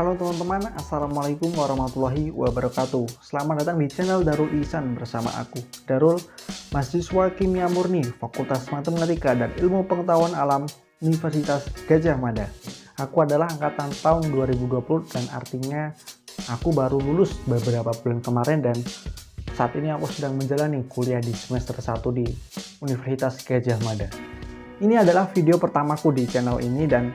Halo teman-teman, Assalamualaikum warahmatullahi wabarakatuh. Selamat datang di channel Darul Ihsan bersama aku, Darul, mahasiswa Kimia Murni, Fakultas Matematika dan Ilmu Pengetahuan Alam, Universitas Gadjah Mada. Aku adalah angkatan tahun 2020 dan artinya aku baru lulus beberapa bulan kemarin dan saat ini aku sedang menjalani kuliah di semester 1 di Universitas Gadjah Mada. Ini adalah video pertamaku di channel ini dan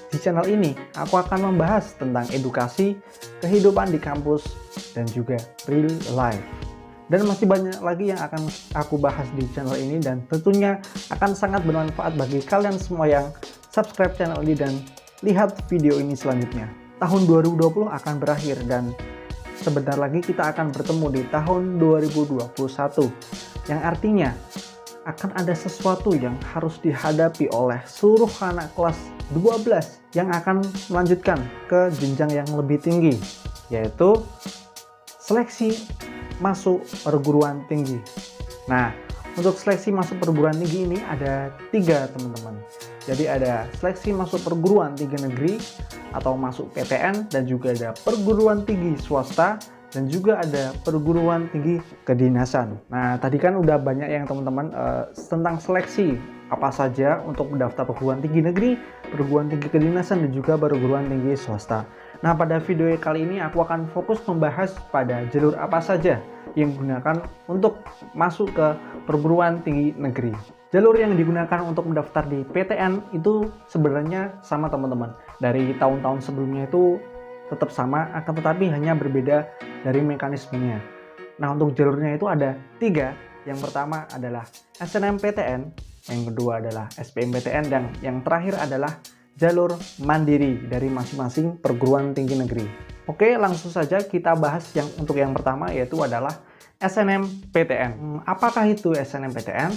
di channel ini aku akan membahas tentang edukasi, kehidupan di kampus, dan juga real life. Dan masih banyak lagi yang akan aku bahas di channel ini dan tentunya akan sangat bermanfaat bagi kalian semua yang subscribe channel ini dan lihat video ini selanjutnya. Tahun 2020 akan berakhir dan sebentar lagi kita akan bertemu di tahun 2021 yang artinya akan ada sesuatu yang harus dihadapi oleh seluruh anak kelas 12 yang akan melanjutkan ke jenjang yang lebih tinggi, yaitu seleksi masuk perguruan tinggi. Nah, untuk seleksi masuk perguruan tinggi ini ada 3 teman-teman. Jadi ada seleksi masuk perguruan tinggi negeri atau masuk PTN, dan juga ada perguruan tinggi swasta, dan juga ada perguruan tinggi kedinasan. Nah, tadi kan udah banyak yang teman-teman tentang seleksi apa saja untuk mendaftar perguruan tinggi negeri, perguruan tinggi kedinasan, dan juga perguruan tinggi swasta. Nah, pada video kali ini aku akan fokus membahas pada jalur apa saja yang digunakan untuk masuk ke perguruan tinggi negeri. Jalur yang digunakan untuk mendaftar di PTN itu sebenarnya sama teman-teman. Dari tahun-tahun sebelumnya itu tetap sama, akan tetapi hanya berbeda dari mekanismenya. Nah, untuk jalurnya itu ada 3. Yang pertama adalah SNMPTN, yang kedua adalah SBMPTN, dan yang terakhir adalah jalur mandiri dari masing-masing perguruan tinggi negeri. Oke, langsung saja kita bahas untuk yang pertama, yaitu adalah SNMPTN. Apakah itu SNMPTN?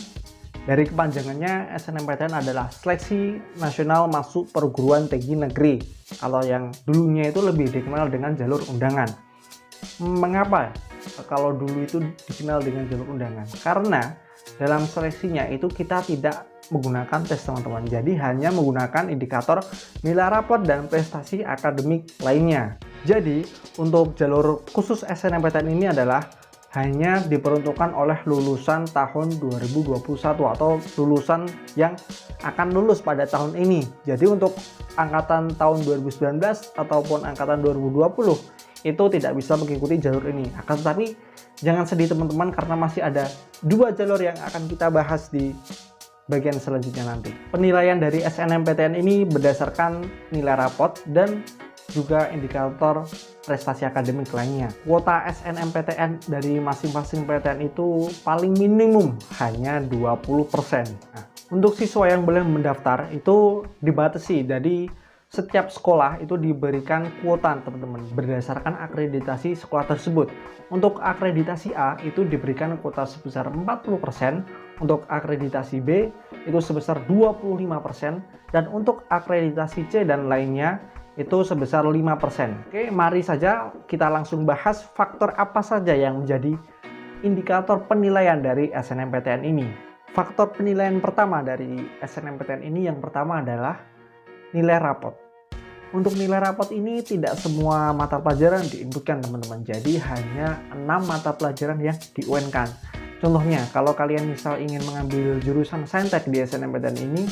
Dari kepanjangannya, SNMPTN adalah Seleksi Nasional Masuk Perguruan Tinggi Negeri, kalau yang dulunya itu lebih dikenal dengan jalur undangan. Mengapa kalau dulu itu dikenal dengan jalur undangan? Karena dalam seleksinya itu kita tidak menggunakan tes teman-teman, jadi hanya menggunakan indikator nilai rapot dan prestasi akademik lainnya. Jadi untuk jalur khusus SNMPTN ini adalah hanya diperuntukkan oleh lulusan tahun 2021 atau lulusan yang akan lulus pada tahun ini. Jadi untuk angkatan tahun 2019 ataupun angkatan 2020 itu tidak bisa mengikuti jalur ini. Akan tetapi jangan sedih teman-teman, karena masih ada 2 jalur yang akan kita bahas di bagian selanjutnya nanti. Penilaian dari SNMPTN ini berdasarkan nilai rapot dan juga indikator prestasi akademik lainnya. Kuota SNMPTN dari masing-masing PTN itu paling minimum hanya 20%. Nah, untuk siswa yang boleh mendaftar itu dibatasi, jadi setiap sekolah itu diberikan kuota teman-teman berdasarkan akreditasi sekolah tersebut. Untuk akreditasi A itu diberikan kuota sebesar 40%, untuk akreditasi B itu sebesar 25%, dan untuk akreditasi C dan lainnya itu sebesar 5%. Oke, mari saja kita langsung bahas faktor apa saja yang menjadi indikator penilaian dari SNMPTN ini. Faktor penilaian pertama dari SNMPTN ini yang pertama adalah nilai rapot. Untuk nilai rapot ini tidak semua mata pelajaran diinputkan teman-teman, jadi hanya 6 mata pelajaran yang di-UN-kan. Contohnya, kalau kalian misal ingin mengambil jurusan Saintek di SNMPTN ini,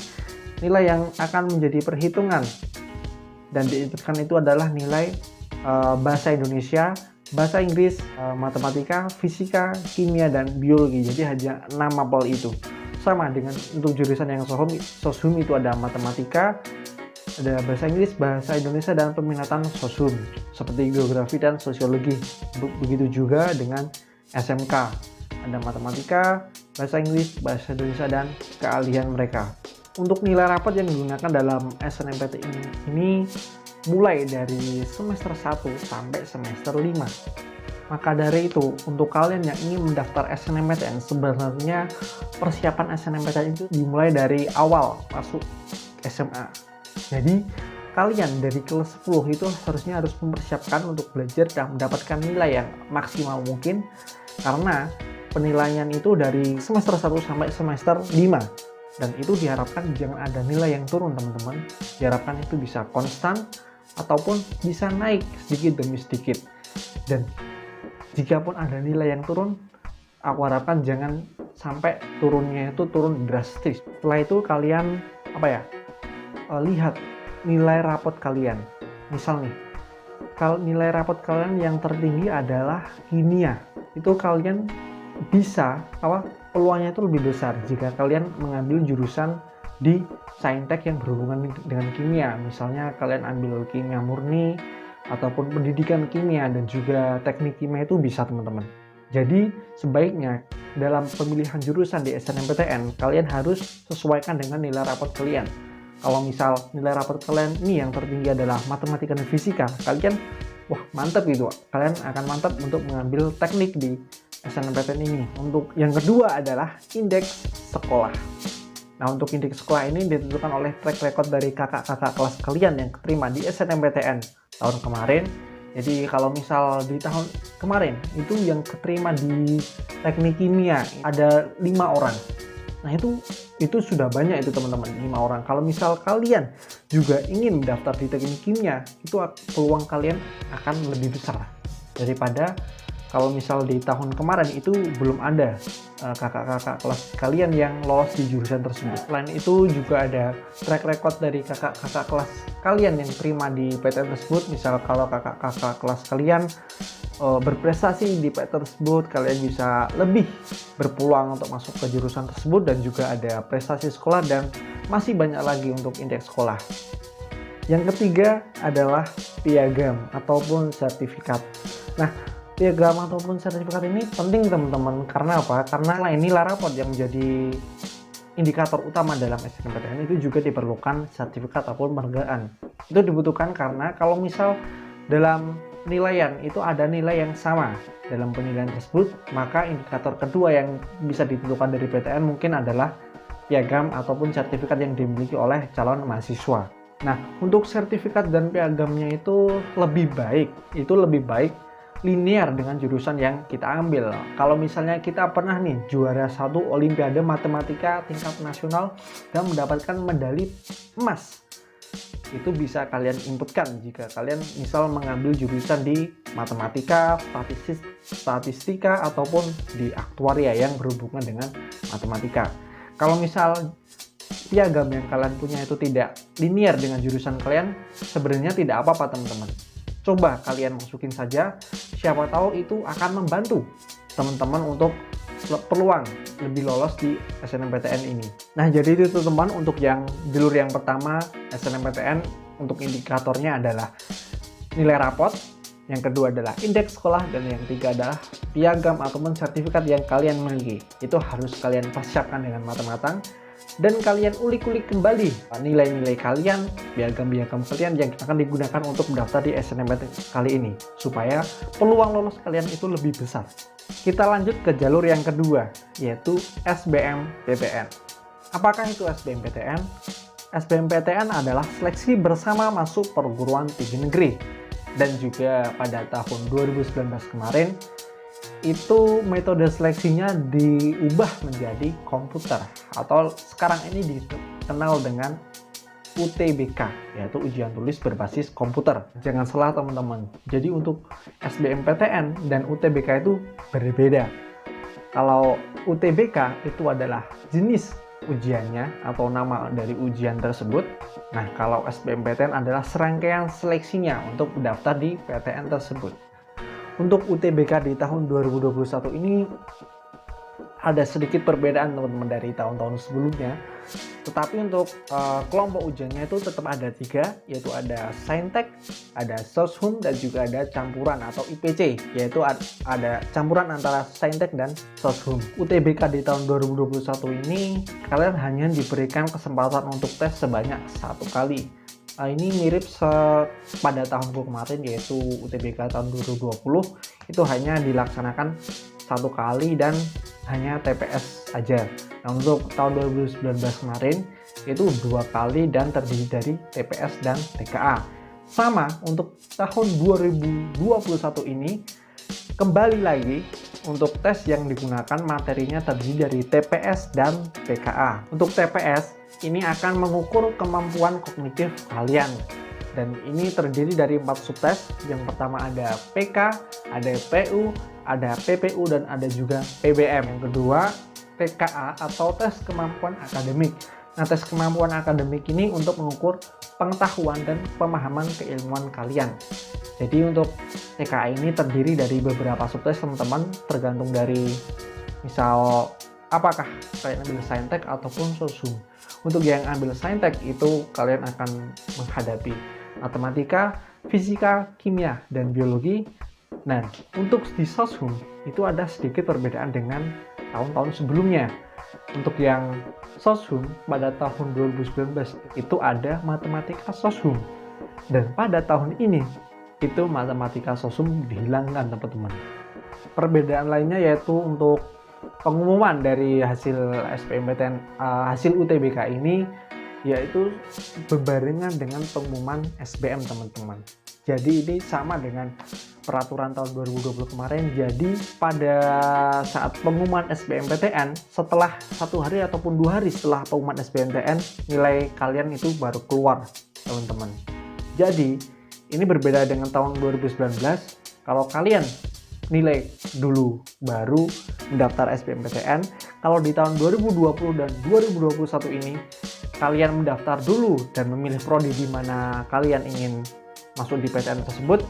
nilai yang akan menjadi perhitungan dan diinputkan itu adalah nilai bahasa Indonesia, bahasa Inggris, matematika, fisika, kimia, dan biologi. Jadi hanya 6 mapel itu. Sama dengan untuk jurusan yang soshum itu ada matematika, ada bahasa Inggris, bahasa Indonesia, dan peminatan soshum seperti geografi dan sosiologi. Begitu juga dengan SMK, ada matematika, bahasa Inggris, bahasa Indonesia, dan keahlian mereka. Untuk nilai rapot yang digunakan dalam SNMPTN ini mulai dari semester 1 sampai semester 5. Maka dari itu, untuk kalian yang ingin mendaftar SNMPTN, sebenarnya persiapan SNMPTN itu dimulai dari awal masuk SMA. Jadi, kalian dari kelas 10 itu harusnya harus mempersiapkan untuk belajar dan mendapatkan nilai yang maksimal mungkin, karena penilaian itu dari semester 1 sampai semester 5. Dan itu diharapkan jangan ada nilai yang turun teman-teman, diharapkan itu bisa konstan ataupun bisa naik sedikit demi sedikit. Dan jika pun ada nilai yang turun, aku harapkan jangan sampai turunnya itu turun drastis. Setelah itu kalian lihat nilai rapot kalian. Misal nih, kalau nilai rapot kalian yang tertinggi adalah kimia, itu kalian bisa peluangnya itu lebih besar jika kalian mengambil jurusan di saintek yang berhubungan dengan kimia. Misalnya kalian ambil kimia murni ataupun pendidikan kimia dan juga teknik kimia, itu bisa teman-teman. Jadi sebaiknya dalam pemilihan jurusan di SNMPTN kalian harus sesuaikan dengan nilai rapot kalian. Kalau misal nilai rapot kalian ini yang tertinggi adalah matematika dan fisika, kalian mantap gitu, kalian akan mantap untuk mengambil teknik di SNMPTN ini. Untuk yang kedua adalah indeks sekolah. Nah, untuk indeks sekolah ini ditentukan oleh track record dari kakak-kakak kelas kalian yang keterima di SNMPTN tahun kemarin. Jadi kalau misal di tahun kemarin itu yang keterima di teknik kimia ada 5 orang. Nah, itu sudah banyak itu teman-teman, 5 orang. Kalau misal kalian juga ingin mendaftar di teknik kimia, itu peluang kalian akan lebih besar daripada kalau misal di tahun kemarin itu belum ada kakak-kakak kelas kalian yang lolos di jurusan tersebut. Selain itu juga ada track record dari kakak-kakak kelas kalian yang terima di PTN tersebut. Misal kalau kakak-kakak kelas kalian berprestasi di PTN tersebut, kalian bisa lebih berpeluang untuk masuk ke jurusan tersebut. Dan juga ada prestasi sekolah dan masih banyak lagi untuk indeks sekolah. Yang ketiga adalah piagam ataupun sertifikat. Nah, piagam ataupun sertifikat ini penting teman-teman. Karena apa? Karena nilai rapot yang menjadi indikator utama dalam SNMPTN itu juga diperlukan sertifikat ataupun penghargaan. Itu dibutuhkan karena kalau misal dalam penilaian itu ada nilai yang sama dalam penilaian tersebut, maka indikator kedua yang bisa ditentukan dari PTN mungkin adalah piagam ataupun sertifikat yang dimiliki oleh calon mahasiswa. Nah, untuk sertifikat dan piagamnya itu lebih baik linear dengan jurusan yang kita ambil. Kalau misalnya kita pernah nih juara 1 Olimpiade Matematika tingkat nasional dan mendapatkan medali emas, itu bisa kalian inputkan jika kalian misal mengambil jurusan di matematika, statistika ataupun di aktuaria yang berhubungan dengan matematika. Kalau misal piagam yang kalian punya itu tidak linear dengan jurusan kalian, sebenarnya tidak apa-apa teman-teman. Coba kalian masukin saja, siapa tahu itu akan membantu teman-teman untuk peluang lebih lolos di SNMPTN ini. Nah, jadi itu teman-teman untuk yang jalur yang pertama SNMPTN, untuk indikatornya adalah nilai rapot, yang kedua adalah indeks sekolah, dan yang ketiga adalah piagam ataupun sertifikat yang kalian miliki. Itu harus kalian persiapkan dengan matang-matang. Dan kalian ulik-ulik kembali nilai-nilai kalian, piagam-piagam kalian yang akan digunakan untuk mendaftar di SNMPTN kali ini, supaya peluang lolos kalian itu lebih besar. Kita lanjut ke jalur yang kedua, yaitu SBMPTN. Apakah itu SBMPTN? SBMPTN adalah seleksi bersama masuk perguruan tinggi negeri. Dan juga pada tahun 2019 kemarin, itu metode seleksinya diubah menjadi komputer, atau sekarang ini dikenal dengan UTBK, yaitu ujian tulis berbasis komputer. Jangan salah teman-teman, jadi untuk SBMPTN dan UTBK itu berbeda. Kalau UTBK itu adalah jenis ujiannya atau nama dari ujian tersebut. Nah, kalau SBMPTN adalah serangkaian seleksinya untuk mendaftar di PTN tersebut. Untuk UTBK di tahun 2021 ini ada sedikit perbedaan teman-teman dari tahun-tahun sebelumnya. Tetapi untuk kelompok ujiannya itu tetap ada 3, yaitu ada saintek, ada soshum, dan juga ada campuran atau IPC, yaitu ada campuran antara saintek dan soshum. UTBK di tahun 2021 ini kalian hanya diberikan kesempatan untuk tes sebanyak 1 kali. Ini mirip pada tahunku kemarin, yaitu UTBK tahun 2020 itu hanya dilaksanakan 1 kali dan hanya TPS aja. Nah, untuk tahun 2019 kemarin itu 2 kali dan terdiri dari TPS dan TKA. Sama untuk tahun 2021 ini kembali lagi untuk tes yang digunakan materinya terdiri dari TPS dan TKA. Untuk TPS ini akan mengukur kemampuan kognitif kalian. Dan ini terdiri dari 4 subtes. Yang pertama ada PK, ada PU, ada PPU, dan ada juga PBM. Yang kedua, TKA atau tes kemampuan akademik. Nah, tes kemampuan akademik ini untuk mengukur pengetahuan dan pemahaman keilmuan kalian. Jadi untuk TKA ini terdiri dari beberapa subtes teman-teman, tergantung dari misal apakah kalian ambil saintek ataupun sosum. Untuk yang ambil saintek itu kalian akan menghadapi matematika, fisika, kimia, dan biologi. Nah, untuk di soshum itu ada sedikit perbedaan dengan tahun-tahun sebelumnya. Untuk yang soshum pada tahun 2019 itu ada matematika soshum, dan pada tahun ini itu matematika soshum dihilangkan teman-teman. Perbedaan lainnya yaitu untuk pengumuman dari hasil SBMPTN, hasil UTBK ini, yaitu berbarengan dengan pengumuman SBM teman-teman. Jadi ini sama dengan peraturan tahun 2020 kemarin. Jadi pada saat pengumuman SBMPTN, setelah 1 hari ataupun 2 hari setelah pengumuman SBMPTN, nilai kalian itu baru keluar teman-teman. Jadi ini berbeda dengan tahun 2019. Kalau kalian nilai dulu baru mendaftar SBMPTN, kalau di tahun 2020 dan 2021 ini kalian mendaftar dulu dan memilih prodi di mana kalian ingin masuk di PTN tersebut,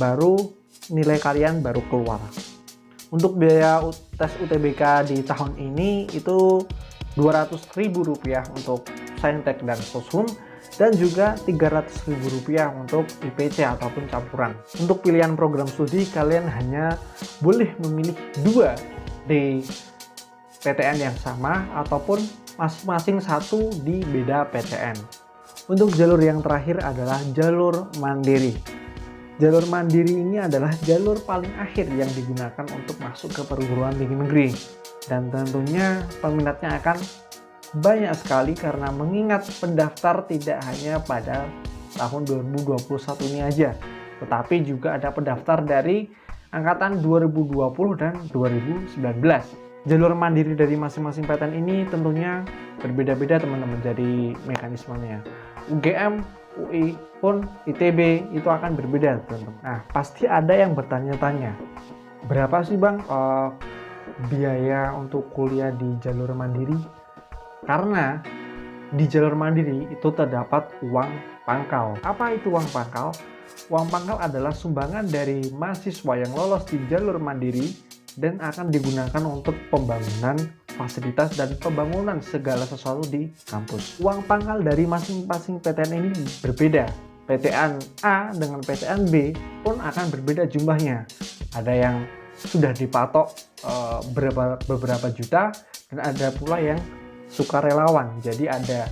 baru nilai kalian baru keluar. Untuk biaya tes UTBK di tahun ini itu Rp200.000 untuk saintek dan soshum, dan juga Rp300.000 untuk IPC ataupun campuran. Untuk pilihan program studi, kalian hanya boleh memilih 2 di PTN yang sama ataupun masing-masing 1 di beda PTN. Untuk jalur yang terakhir adalah jalur mandiri. Jalur mandiri ini adalah jalur paling akhir yang digunakan untuk masuk ke perguruan tinggi negeri. Dan tentunya peminatnya akan banyak sekali karena mengingat pendaftar tidak hanya pada tahun 2021 ini aja, tetapi juga ada pendaftar dari angkatan 2020 dan 2019. Jalur mandiri dari masing-masing PTN ini tentunya berbeda-beda teman-teman, jadi mekanismenya. UGM, UI pun ITB itu akan berbeda teman-teman. Nah, pasti ada yang bertanya-tanya, berapa sih Bang biaya untuk kuliah di jalur mandiri? Karena di jalur mandiri itu terdapat uang pangkal. Apa itu uang pangkal? Uang pangkal adalah sumbangan dari mahasiswa yang lolos di jalur mandiri dan akan digunakan untuk pembangunan fasilitas dan pembangunan segala sesuatu di kampus. Uang pangkal dari masing-masing PTN ini berbeda. PTN A dengan PTN B pun akan berbeda jumlahnya. Ada yang sudah dipatok beberapa juta, dan ada pula yang sukarelawan. Jadi ada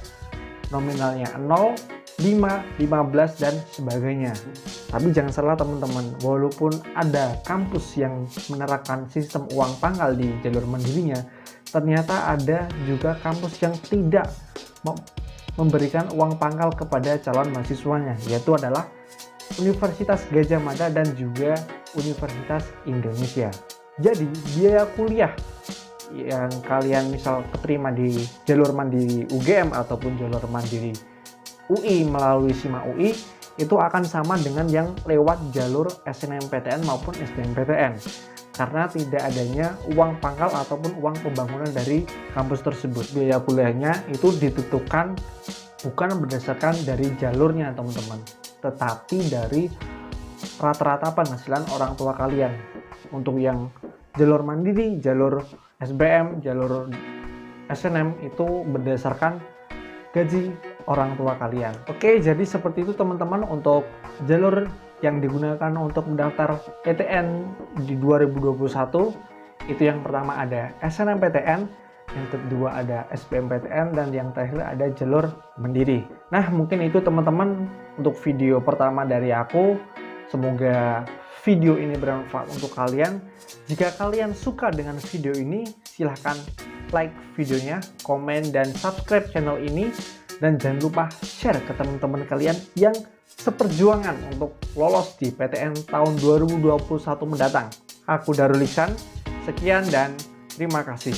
nominalnya 0, 5, 15 dan sebagainya. Tapi jangan salah teman-teman, walaupun ada kampus yang menerapkan sistem uang pangkal di jalur mandirinya, ternyata ada juga kampus yang tidak memberikan uang pangkal kepada calon mahasiswanya, yaitu adalah Universitas Gadjah Mada dan juga Universitas Indonesia. Jadi biaya kuliah yang kalian misal keterima di jalur mandiri UGM ataupun jalur mandiri UI melalui SIMA UI itu akan sama dengan yang lewat jalur SNMPTN maupun SBMPTN, karena tidak adanya uang pangkal ataupun uang pembangunan dari kampus tersebut. Biaya kuliahnya itu ditentukan bukan berdasarkan dari jalurnya teman-teman, tetapi dari rata-rata penghasilan orang tua kalian. Untuk yang jalur mandiri, jalur SBM, jalur SNM itu berdasarkan gaji orang tua kalian. Oke, jadi seperti itu teman-teman untuk jalur yang digunakan untuk mendaftar PTN di 2021. Itu yang pertama ada SNMPTN, yang kedua ada SBMPTN, dan yang terakhir ada jalur mandiri. Nah, mungkin itu teman-teman untuk video pertama dari aku. Semoga video ini bermanfaat untuk kalian. Jika kalian suka dengan video ini, silahkan like videonya, komen, dan subscribe channel ini. Dan jangan lupa share ke teman-teman kalian yang seperjuangan untuk lolos di PTN tahun 2021 mendatang. Aku Darul Ihsan, sekian dan terima kasih.